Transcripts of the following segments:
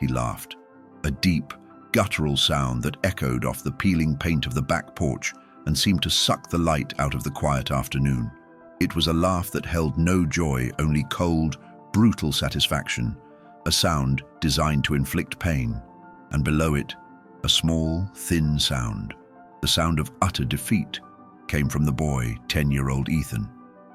he laughed. A deep, guttural sound that echoed off the peeling paint of the back porch and seemed to suck the light out of the quiet afternoon. It was a laugh that held no joy, only cold, brutal satisfaction, a sound designed to inflict pain, and below it, a small, thin sound. The sound of utter defeat came from the boy, 10-year-old Ethan.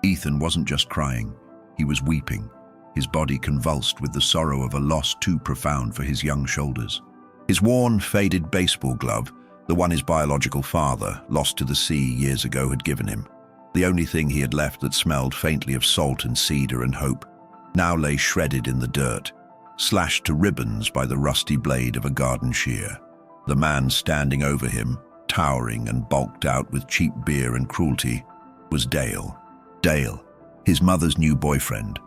Ethan wasn't just crying, he was weeping, his body convulsed with the sorrow of a loss too profound for his young shoulders. His worn, faded baseball glove, the one his biological father, lost to the sea years ago, had given him, the only thing he had left that smelled faintly of salt and cedar and hope, now lay shredded in the dirt, slashed to ribbons by the rusty blade of a garden shear. The man standing over him, towering and bulked out with cheap beer and cruelty, was Dale. Dale, his mother's new boyfriend,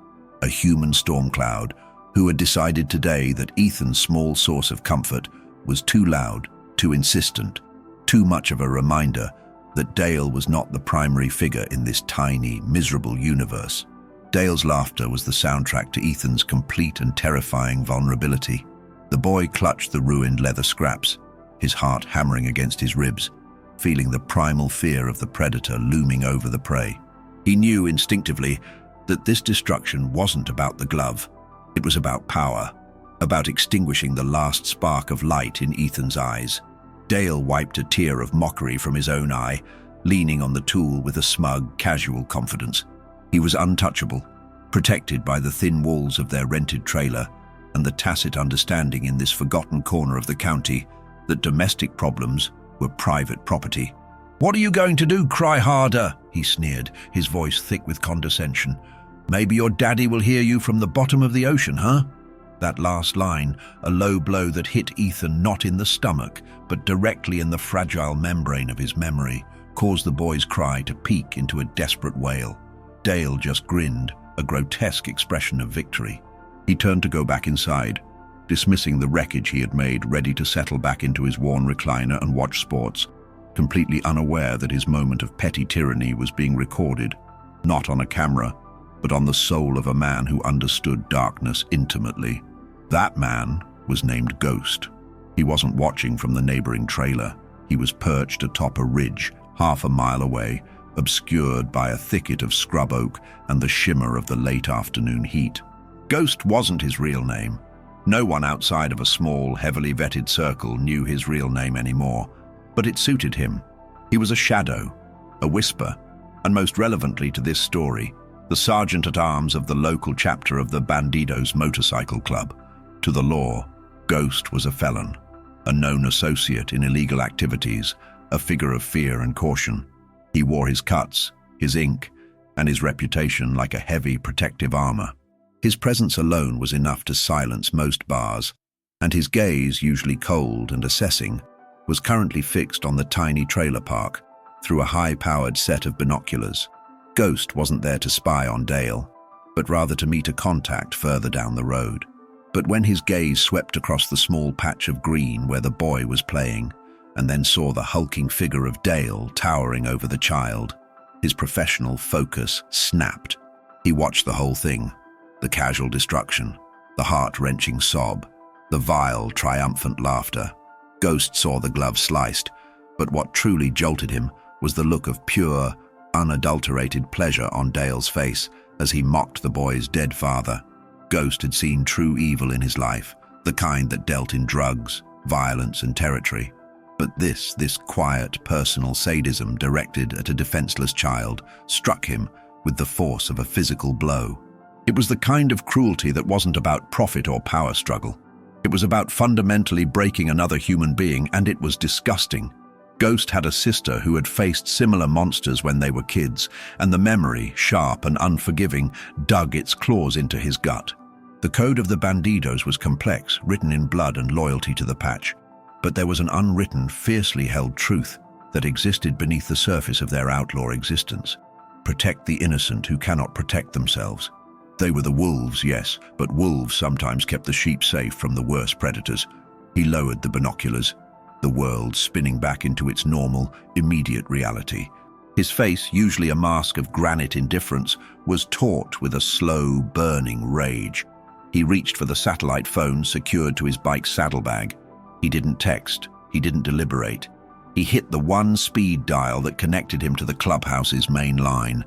a human storm cloud who had decided today that Ethan's small source of comfort was too loud, too insistent, too much of a reminder that Dale was not the primary figure in this tiny, miserable universe. Dale's laughter was the soundtrack to Ethan's complete and terrifying vulnerability. The boy clutched the ruined leather scraps, his heart hammering against his ribs, feeling the primal fear of the predator looming over the prey. He knew instinctively that this destruction wasn't about the glove. It was about power, about extinguishing the last spark of light in Ethan's eyes. Dale wiped a tear of mockery from his own eye, leaning on the tool with a smug, casual confidence. He was untouchable, protected by the thin walls of their rented trailer and the tacit understanding in this forgotten corner of the county that domestic problems were private property. "What are you going to do, cry harder?" he sneered, his voice thick with condescension. "Maybe your daddy will hear you from the bottom of the ocean, huh?" That last line, a low blow that hit Ethan not in the stomach, but directly in the fragile membrane of his memory, caused the boy's cry to peak into a desperate wail. Dale just grinned, a grotesque expression of victory. He turned to go back inside, dismissing the wreckage he had made, ready to settle back into his worn recliner and watch sports, completely unaware that his moment of petty tyranny was being recorded, not on a camera, but on the soul of a man who understood darkness intimately. That man was named Ghost. He wasn't watching from the neighboring trailer. He was perched atop a ridge, half a mile away, obscured by a thicket of scrub oak and the shimmer of the late afternoon heat. Ghost wasn't his real name. No one outside of a small, heavily vetted circle knew his real name anymore, but it suited him. He was a shadow, a whisper, and most relevantly to this story, the sergeant-at-arms of the local chapter of the Bandidos Motorcycle Club. To the law, Ghost was a felon, a known associate in illegal activities, a figure of fear and caution. He wore his cuts, his ink, and his reputation like a heavy protective armor. His presence alone was enough to silence most bars, and his gaze, usually cold and assessing, was currently fixed on the tiny trailer park through a high-powered set of binoculars. Ghost wasn't there to spy on Dale, but rather to meet a contact further down the road. But when his gaze swept across the small patch of green where the boy was playing, and then saw the hulking figure of Dale towering over the child, his professional focus snapped. He watched the whole thing, the casual destruction, the heart-wrenching sob, the vile, triumphant laughter. Ghost saw the glove sliced, but what truly jolted him was the look of pure, unadulterated pleasure on Dale's face as he mocked the boy's dead father. Ghost had seen true evil in his life, the kind that dealt in drugs, violence, and territory. But this quiet, personal sadism directed at a defenseless child struck him with the force of a physical blow. It was the kind of cruelty that wasn't about profit or power struggle. It was about fundamentally breaking another human being, and it was disgusting. Ghost had a sister who had faced similar monsters when they were kids, and the memory, sharp and unforgiving, dug its claws into his gut. The code of the Bandidos was complex, written in blood and loyalty to the patch, but there was an unwritten, fiercely held truth that existed beneath the surface of their outlaw existence. Protect the innocent who cannot protect themselves. They were the wolves, yes, but wolves sometimes kept the sheep safe from the worst predators. He lowered the binoculars, the world spinning back into its normal, immediate reality. His face, usually a mask of granite indifference, was taut with a slow, burning rage. He reached for the satellite phone secured to his bike's saddlebag. He didn't text. He didn't deliberate. He hit the one speed dial that connected him to the clubhouse's main line,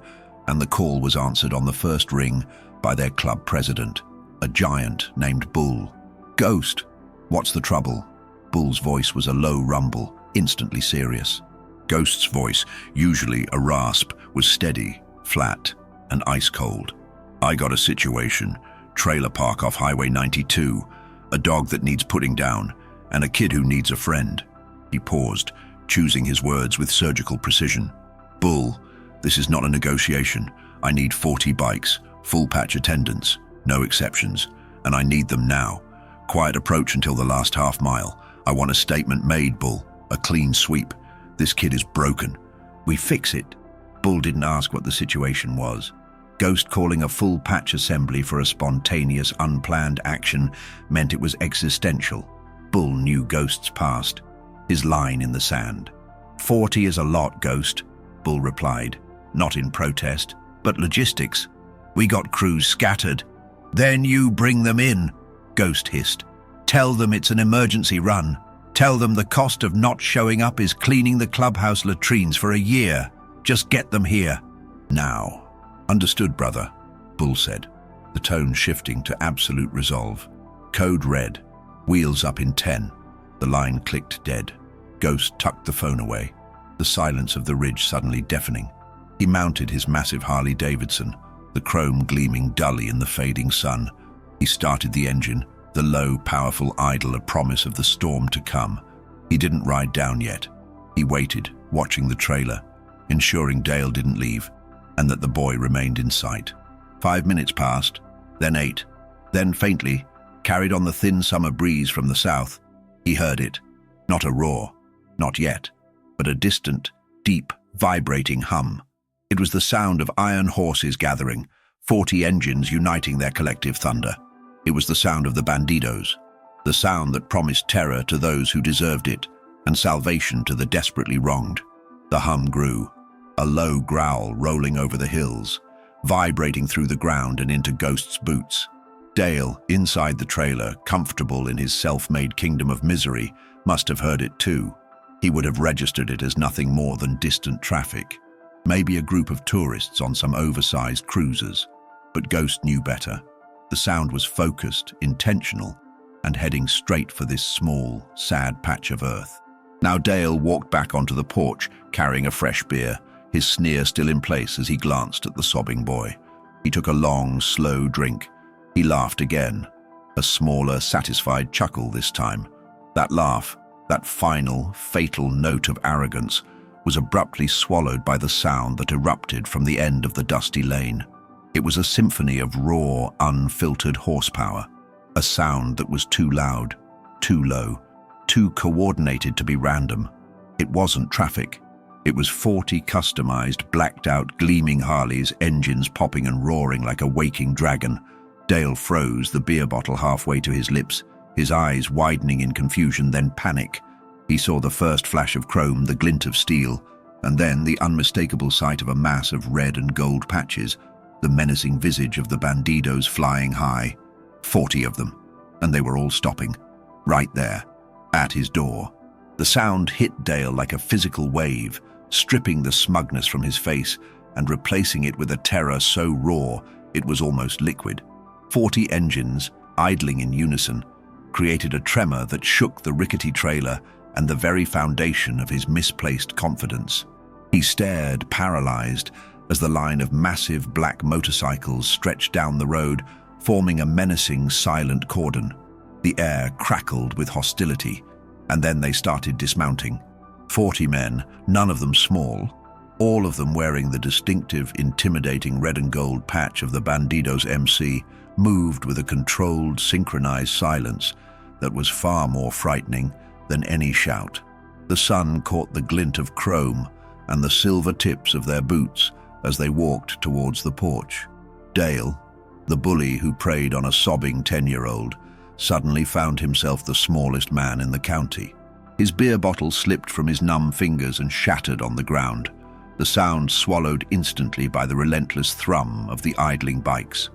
and the call was answered on the first ring by their club president, a giant named Bull. "Ghost, what's the trouble?" Bull's voice was a low rumble, instantly serious. Ghost's voice, usually a rasp, was steady, flat, and ice-cold. "I got a situation. Trailer park off Highway 92. A dog that needs putting down, and a kid who needs a friend." He paused, choosing his words with surgical precision. "Bull, this is not a negotiation. I need 40 bikes, full patch attendance, no exceptions, and I need them now. Quiet approach until the last half mile. I want a statement made, Bull, a clean sweep. This kid is broken. We fix it." Bull didn't ask what the situation was. Ghost calling a full patch assembly for a spontaneous, unplanned action meant it was existential. Bull knew Ghost's past, his line in the sand. 40 is a lot, Ghost," Bull replied, not in protest, but logistics. "We got crews scattered." "Then you bring them in," Ghost hissed. "Tell them it's an emergency run. Tell them the cost of not showing up is cleaning the clubhouse latrines for a year. Just get them here. Now." "Understood, brother," Bull said, the tone shifting to absolute resolve. Code red, wheels up in 10. The line clicked dead. Ghost tucked the phone away, the silence of the ridge suddenly deafening. He mounted his massive Harley Davidson, the chrome gleaming dully in the fading sun. He started the engine, the low, powerful idle a promise of the storm to come. He didn't ride down yet. He waited, watching the trailer, ensuring Dale didn't leave, and that the boy remained in sight. 5 minutes passed, then 8. Then faintly, carried on the thin summer breeze from the south, he heard it. Not a roar, not yet, but a distant, deep, vibrating hum. It was the sound of iron horses gathering, 40 engines uniting their collective thunder. It was the sound of the Bandidos, the sound that promised terror to those who deserved it, and salvation to the desperately wronged. The hum grew, a low growl rolling over the hills, vibrating through the ground and into Ghost's boots. Dale, inside the trailer, comfortable in his self-made kingdom of misery, must have heard it too. He would have registered it as nothing more than distant traffic, maybe a group of tourists on some oversized cruisers. But Ghost knew better. The sound was focused, intentional, and heading straight for this small, sad patch of earth. Now Dale walked back onto the porch, carrying a fresh beer, his sneer still in place as he glanced at the sobbing boy. He took a long, slow drink. He laughed again, a smaller, satisfied chuckle this time. That laugh, that final, fatal note of arrogance, was abruptly swallowed by the sound that erupted from the end of the dusty lane. It was a symphony of raw, unfiltered horsepower, a sound that was too loud, too low, too coordinated to be random. It wasn't traffic. It was 40 customized, blacked-out, gleaming Harleys, engines popping and roaring like a waking dragon. Dale froze, the beer bottle halfway to his lips, his eyes widening in confusion, then panic. He saw the first flash of chrome, the glint of steel, and then the unmistakable sight of a mass of red and gold patches, the menacing visage of the Bandidos flying high. 40 of them, and they were all stopping, right there, at his door. The sound hit Dale like a physical wave, stripping the smugness from his face and replacing it with a terror so raw it was almost liquid. 40 engines, idling in unison, created a tremor that shook the rickety trailer and the very foundation of his misplaced confidence. He stared, paralyzed, as the line of massive black motorcycles stretched down the road, forming a menacing, silent cordon. The air crackled with hostility, and then they started dismounting. 40 men, none of them small, all of them wearing the distinctive, intimidating red and gold patch of the Bandidos MC, moved with a controlled, synchronized silence that was far more frightening than any shout. The sun caught the glint of chrome and the silver tips of their boots as they walked towards the porch. Dale, the bully who preyed on a sobbing 10-year-old, suddenly found himself the smallest man in the county. His beer bottle slipped from his numb fingers and shattered on the ground, the sound swallowed instantly by the relentless thrum of the idling bikes.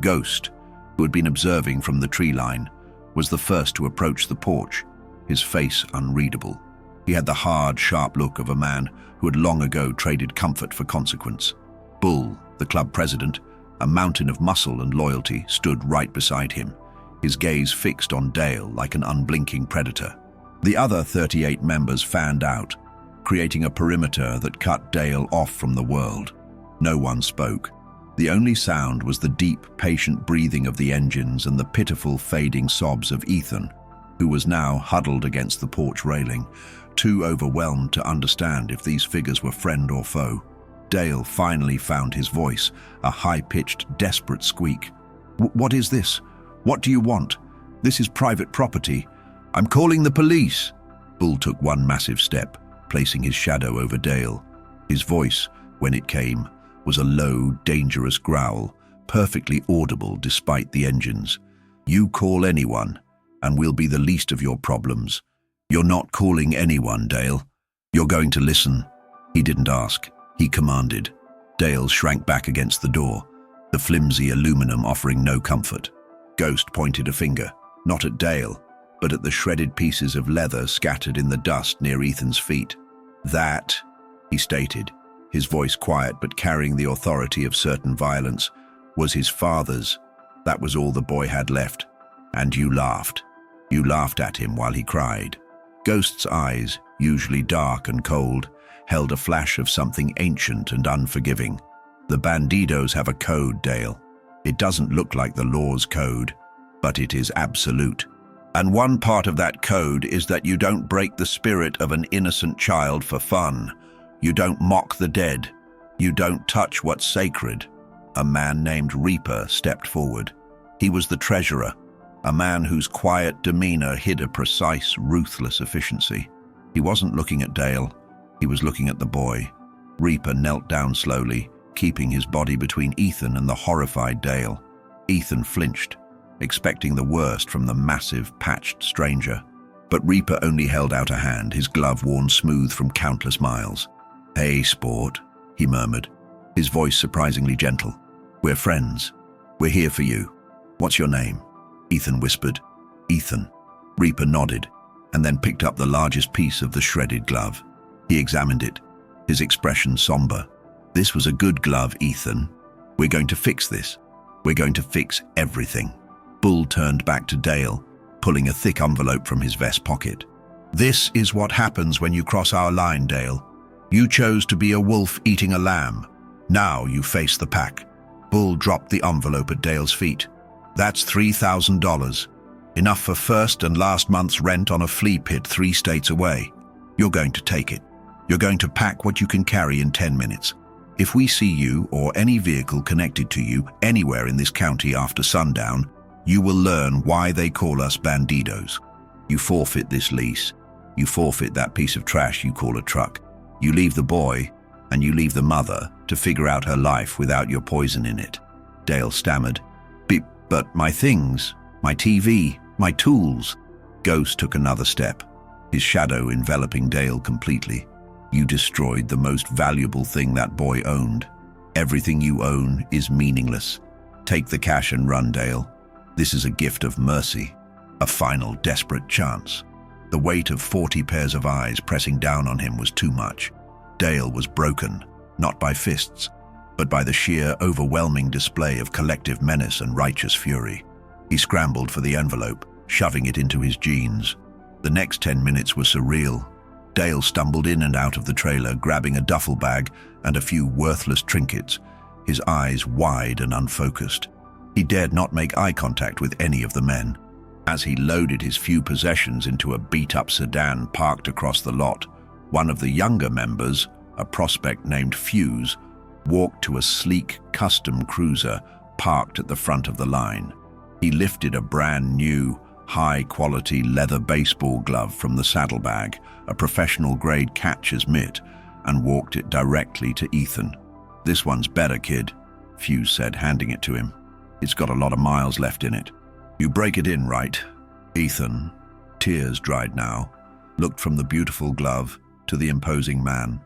Ghost, who had been observing from the tree line, was the first to approach the porch, his face unreadable. He had the hard, sharp look of a man who had long ago traded comfort for consequence. Bull, the club president, a mountain of muscle and loyalty, stood right beside him, his gaze fixed on Dale like an unblinking predator. The other 38 members fanned out, creating a perimeter that cut Dale off from the world. No one spoke. The only sound was the deep, patient breathing of the engines and the pitiful, fading sobs of Ethan, who was now huddled against the porch railing, too overwhelmed to understand if these figures were friend or foe. Dale finally found his voice, a high-pitched, desperate squeak. "What is this? What do you want? This is private property. I'm calling the police." Bull took one massive step, placing his shadow over Dale. His voice, when it came, was a low, dangerous growl, perfectly audible despite the engines. "You call anyone, and we'll be the least of your problems. You're not calling anyone, Dale. You're going to listen." He didn't ask. He commanded. Dale shrank back against the door, the flimsy aluminum offering no comfort. Ghost pointed a finger, not at Dale, but at the shredded pieces of leather scattered in the dust near Ethan's feet. "That," he stated, his voice quiet but carrying the authority of certain violence, "was his father's. That was all the boy had left. And you laughed. You laughed at him while he cried." Ghost's eyes, usually dark and cold, held a flash of something ancient and unforgiving. "The Bandidos have a code, Dale. It doesn't look like the law's code, but it is absolute. And one part of that code is that you don't break the spirit of an innocent child for fun. You don't mock the dead. You don't touch what's sacred." A man named Reaper stepped forward. He was the treasurer, a man whose quiet demeanor hid a precise, ruthless efficiency. He wasn't looking at Dale. He was looking at the boy. Reaper knelt down slowly, keeping his body between Ethan and the horrified Dale. Ethan flinched, expecting the worst from the massive, patched stranger. But Reaper only held out a hand, his glove worn smooth from countless miles. "Hey, sport," he murmured, his voice surprisingly gentle. "We're friends. We're here for you. What's your name?" Ethan whispered. "Ethan." Reaper nodded, and then picked up the largest piece of the shredded glove. He examined it, his expression somber. "This was a good glove, Ethan. We're going to fix this. We're going to fix everything." Bull turned back to Dale, pulling a thick envelope from his vest pocket. "This is what happens when you cross our line, Dale. You chose to be a wolf eating a lamb. Now you face the pack." Bull dropped the envelope at Dale's feet. "That's $3,000. Enough for first and last month's rent on a flea pit 3 states away. You're going to take it. You're going to pack what you can carry in 10 minutes. If we see you or any vehicle connected to you anywhere in this county after sundown, you will learn why they call us Bandidos. You forfeit this lease. You forfeit that piece of trash you call a truck. You leave the boy, and you leave the mother to figure out her life without your poison in it." Dale stammered. But my things, my TV, my tools." Ghost took another step, his shadow enveloping Dale completely. "You destroyed the most valuable thing that boy owned. Everything you own is meaningless. Take the cash and run, Dale. This is a gift of mercy, a final desperate chance." The weight of 40 pairs of eyes pressing down on him was too much. Dale was broken, not by fists, but by the sheer, overwhelming display of collective menace and righteous fury. He scrambled for the envelope, shoving it into his jeans. The next 10 minutes were surreal. Dale stumbled in and out of the trailer, grabbing a duffel bag and a few worthless trinkets, his eyes wide and unfocused. He dared not make eye contact with any of the men. As he loaded his few possessions into a beat-up sedan parked across the lot, one of the younger members, a prospect named Fuse, walked to a sleek, custom cruiser parked at the front of the line. He lifted a brand-new, high-quality leather baseball glove from the saddlebag, a professional-grade catcher's mitt, and walked it directly to Ethan. "This one's better, kid," Fuse said, handing it to him. "It's got a lot of miles left in it. You break it in, right?" Ethan, tears dried now, looked from the beautiful glove to the imposing man,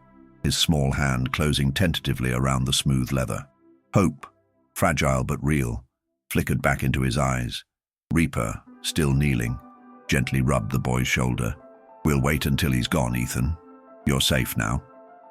his small hand closing tentatively around the smooth leather. Hope, fragile but real, flickered back into his eyes. Reaper, still kneeling, gently rubbed the boy's shoulder. "We'll wait until he's gone, Ethan. You're safe now."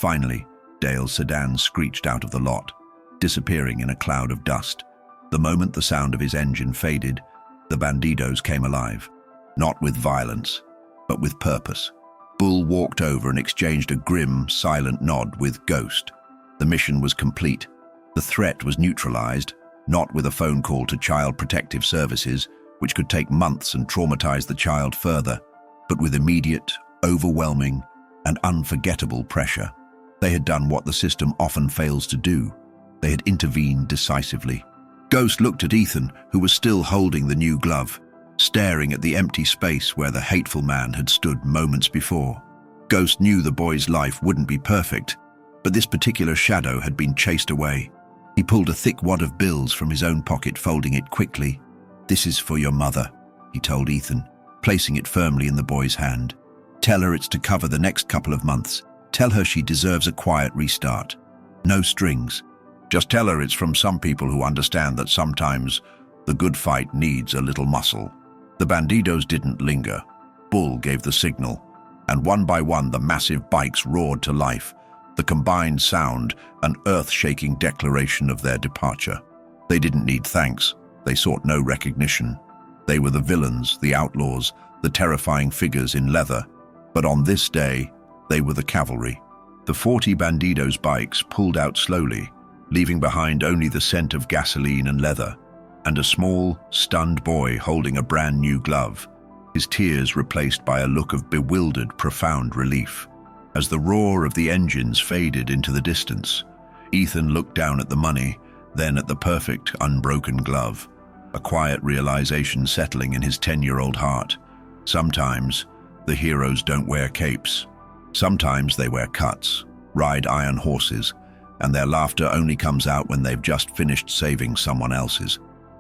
Finally, Dale's sedan screeched out of the lot, disappearing in a cloud of dust. The moment the sound of his engine faded, the Bandidos came alive. Not with violence, but with purpose. Bull walked over and exchanged a grim, silent nod with Ghost. The mission was complete. The threat was neutralized, not with a phone call to Child Protective Services, which could take months and traumatize the child further, but with immediate, overwhelming, and unforgettable pressure. They had done what the system often fails to do. They had intervened decisively. Ghost looked at Ethan, who was still holding the new glove, staring at the empty space where the hateful man had stood moments before. Ghost knew the boy's life wouldn't be perfect, but this particular shadow had been chased away. He pulled a thick wad of bills from his own pocket, folding it quickly. "This is for your mother," he told Ethan, placing it firmly in the boy's hand. "Tell her it's to cover the next couple of months. Tell her she deserves a quiet restart. No strings. Just tell her it's from some people who understand that sometimes the good fight needs a little muscle." The Bandidos didn't linger. Bull gave the signal, and one by one the massive bikes roared to life, the combined sound an earth-shaking declaration of their departure. They didn't need thanks. They sought no recognition. They were the villains, the outlaws, the terrifying figures in leather. But on this day, they were the cavalry. The 40 Bandidos bikes pulled out slowly, leaving behind only the scent of gasoline and leather, and a small, stunned boy holding a brand new glove, his tears replaced by a look of bewildered, profound relief. As the roar of the engines faded into the distance, Ethan looked down at the money, then at the perfect, unbroken glove, a quiet realization settling in his 10-year-old heart. Sometimes, the heroes don't wear capes. Sometimes they wear cuts, ride iron horses, and their laughter only comes out when they've just finished saving someone else's.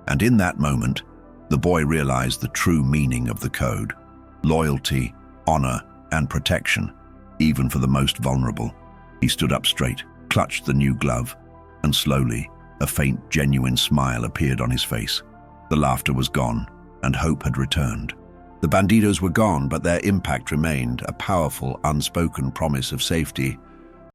And in that moment, the boy realized the true meaning of the code: loyalty, honor, and protection, even for the most vulnerable. He stood up straight, clutched the new glove, and slowly, a faint, genuine smile appeared on his face. The laughter was gone, and hope had returned. The Bandidos were gone, but their impact remained, a powerful, unspoken promise of safety